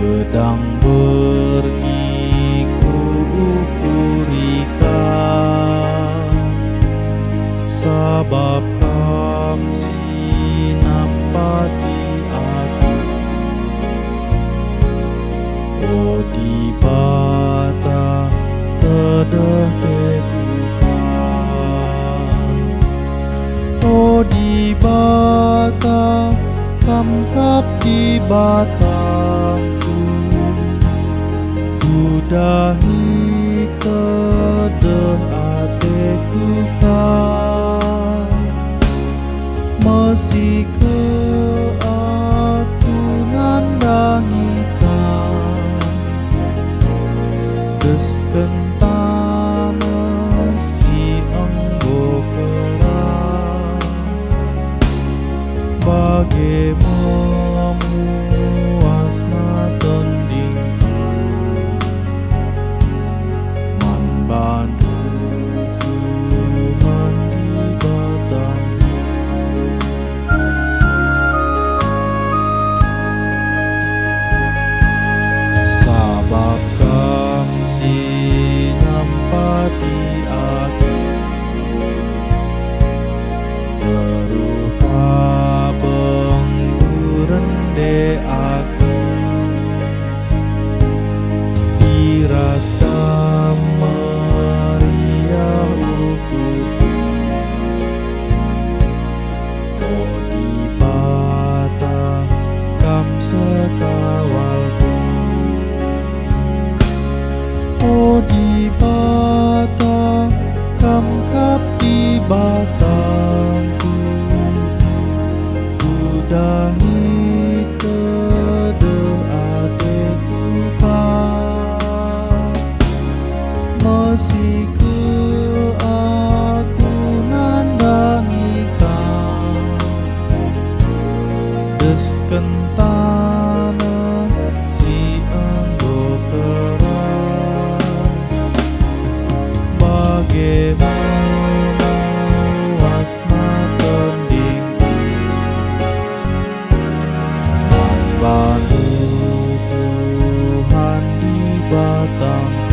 Sedang berikukurika sabab kam sinampati aku. O di bata tedeh tekukan, o di bata kam kap di batangku, kudahi tedeh ateku kan, mesi ke aku nandangikan, deskentana si enggo kerang, bagaimana muasna tendingkan, man bantu Tuhan di batangku. Sabab kam sinampati aku, teruh kabeng rende aku, iras kam meriah uku, o di bata kam sekawalku, o di bata kam kap di batangku, kudahi tedeh ateku kan, mesi ke aku nandangikan, deskentana si enggo kerang, bagaimana wasna tendingku, bantu Tuhan di batang